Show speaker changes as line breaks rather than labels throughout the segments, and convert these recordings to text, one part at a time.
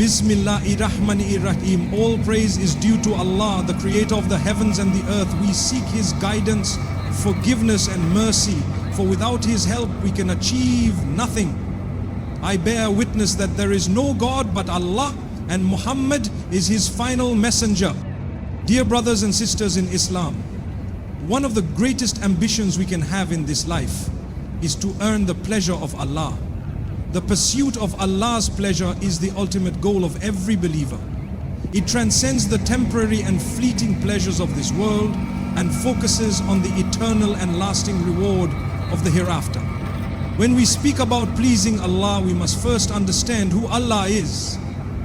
Bismillahirrahmanirrahim. All praise is due to Allah, the creator of the heavens and the earth. We seek His guidance, forgiveness and mercy, for without His help we can achieve nothing. I bear witness that there is no God but Allah, and Muhammad is His final messenger. Dear brothers and sisters in Islam, one of the greatest ambitions we can have in this life is to earn the pleasure of Allah. The pursuit of Allah's pleasure is the ultimate goal of every believer. It transcends the temporary and fleeting pleasures of this world and focuses on the eternal and lasting reward of the hereafter. When we speak about pleasing Allah, we must first understand who Allah is.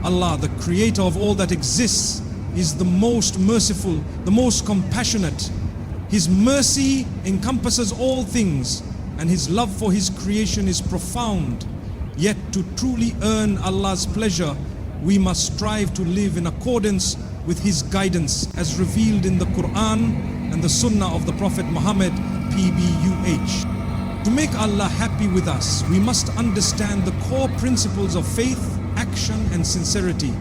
Allah, the creator of all that exists, is the most merciful, the most compassionate. His mercy encompasses all things, and His love for His creation is profound. Yet to truly earn Allah's pleasure, we must strive to live in accordance with His guidance as revealed in the Qur'an and the Sunnah of the Prophet Muhammad, PBUH. To make Allah happy with us, we must understand the core principles of faith, action and sincerity.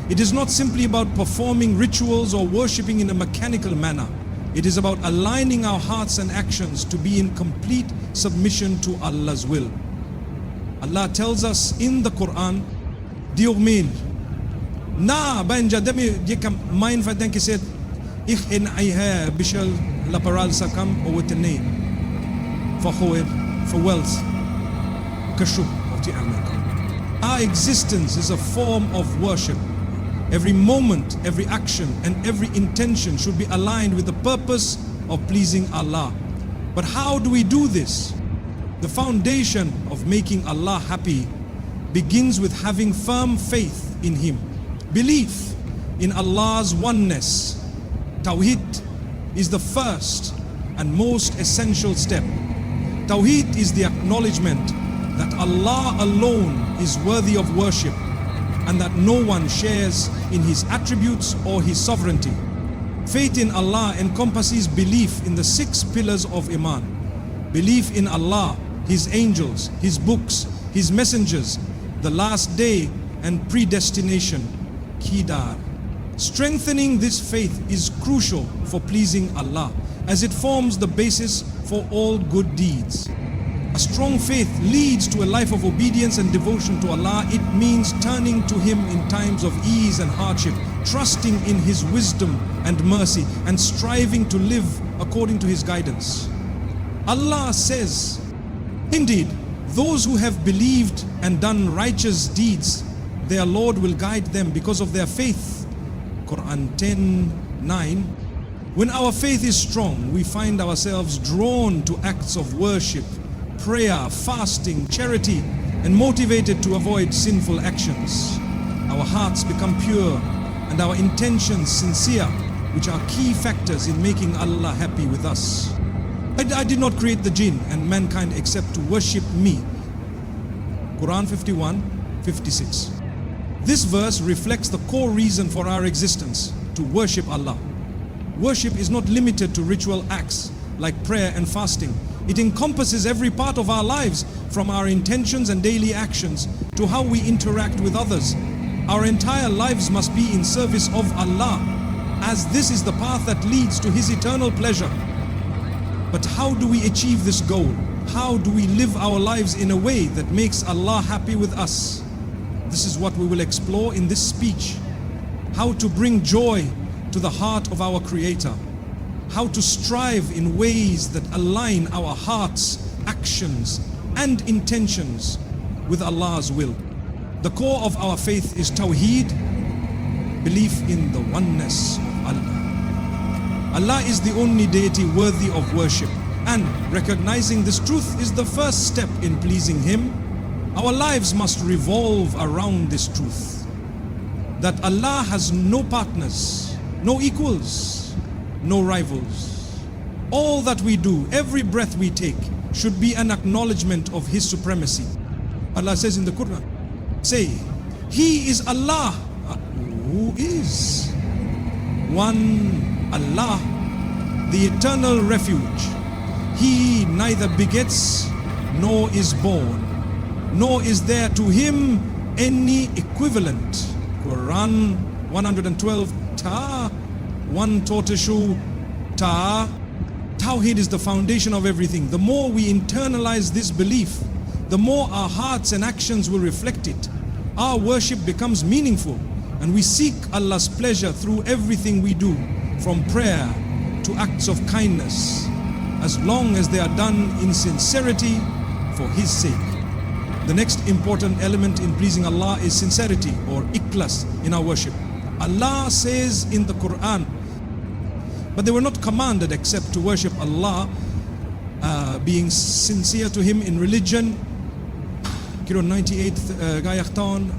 It is not simply about performing rituals or worshipping in a mechanical manner. It is about aligning our hearts and actions to be in complete submission to Allah's will. Allah tells us in the Qur'an, Diogmil, na banja demi dikam main fadan ki said, ich in aiha bishal la paral sakam o witne for wealth kashu of the America. Our existence is a form of worship. Every moment, every action and every intention should be aligned with the purpose of pleasing Allah. But how do we do this? The foundation of making Allah happy begins with having firm faith in Him. Belief in Allah's oneness. Tawheed is the first and most essential step. Tawheed is the acknowledgement that Allah alone is worthy of worship and that no one shares in His attributes or His sovereignty. Faith in Allah encompasses belief in the 6 pillars of Iman. Belief in Allah, His angels, His books, His messengers, the last day and predestination, Qidar. Strengthening this faith is crucial for pleasing Allah, as it forms the basis for all good deeds. A strong faith leads to a life of obedience and devotion to Allah. It means turning to Him in times of ease and hardship, trusting in His wisdom and mercy, and striving to live according to His guidance. Allah says, indeed, those who have believed and done righteous deeds, their Lord will guide them because of their faith. Qur'an 10:9. When our faith is strong, we find ourselves drawn to acts of worship, prayer, fasting, charity, and motivated to avoid sinful actions. Our hearts become pure and our intentions sincere, which are key factors in making Allah happy with us. I did not create the jinn and mankind except to worship me. Quran 51:56. This verse reflects the core reason for our existence, to worship Allah. Worship is not limited to ritual acts like prayer and fasting. It encompasses every part of our lives, from our intentions and daily actions to how we interact with others. Our entire lives must be in service of Allah, as this is the path that leads to His eternal pleasure. But how do we achieve this goal? How do we live our lives in a way that makes Allah happy with us? This is what we will explore in this speech. How to bring joy to the heart of our Creator. How to strive in ways that align our hearts, actions, and intentions with Allah's will. The core of our faith is Tawheed, belief in the oneness of Allah. Allah is the only deity worthy of worship, and recognizing this truth is the first step in pleasing Him. Our lives must revolve around this truth, that Allah has no partners, no equals, no rivals. All that we do, every breath we take, should be an acknowledgement of His supremacy. Allah says in the Qur'an, say, He is Allah, who is one Allah, the eternal refuge. He neither begets nor is born, nor is there to Him any equivalent. Qur'an 112, ta, one tortoise shoe, ta. Tawheed is the foundation of everything. The more we internalize this belief, the more our hearts and actions will reflect it. Our worship becomes meaningful, and we seek Allah's pleasure through everything we do, from prayer to acts of kindness, as long as they are done in sincerity for His sake. The next important element in pleasing Allah is sincerity, or ikhlas, in our worship. Allah says in the Qur'an, but they were not commanded except to worship Allah, being sincere to Him in religion. Quran 98th Gayahtan.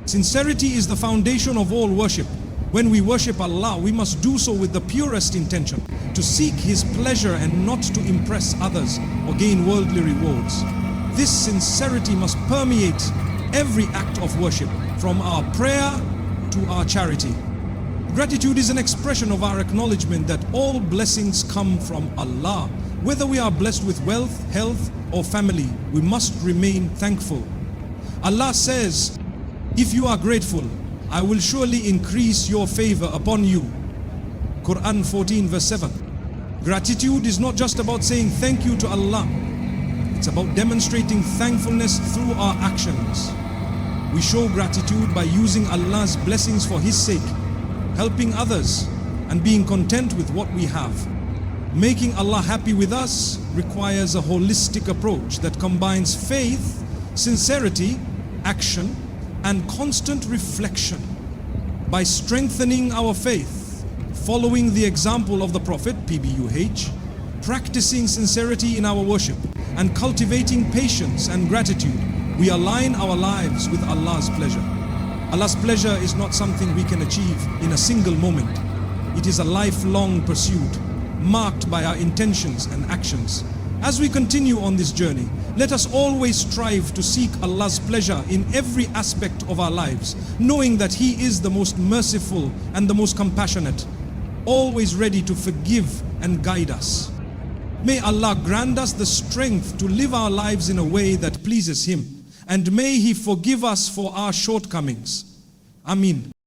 Sincerity is the foundation of all worship. When we worship Allah, we must do so with the purest intention, to seek His pleasure and not to impress others or gain worldly rewards. This sincerity must permeate every act of worship, from our prayer to our charity. Gratitude is an expression of our acknowledgement that all blessings come from Allah. Whether we are blessed with wealth, health, or family, we must remain thankful. Allah says, if you are grateful, I will surely increase your favor upon you. Quran 14 verse 7. Gratitude is not just about saying thank you to Allah. It's about demonstrating thankfulness through our actions. We show gratitude by using Allah's blessings for His sake, helping others, and being content with what we have. Making Allah happy with us requires a holistic approach that combines faith, sincerity, action, and constant reflection. By strengthening our faith, following the example of the Prophet, PBUH, practicing sincerity in our worship, and cultivating patience and gratitude, we align our lives with Allah's pleasure. Allah's pleasure is not something we can achieve in a single moment. It is a lifelong pursuit, marked by our intentions and actions. As we continue on this journey, let us always strive to seek Allah's pleasure in every aspect of our lives, knowing that He is the most merciful and the most compassionate, always ready to forgive and guide us. May Allah grant us the strength to live our lives in a way that pleases Him, and may He forgive us for our shortcomings. Ameen.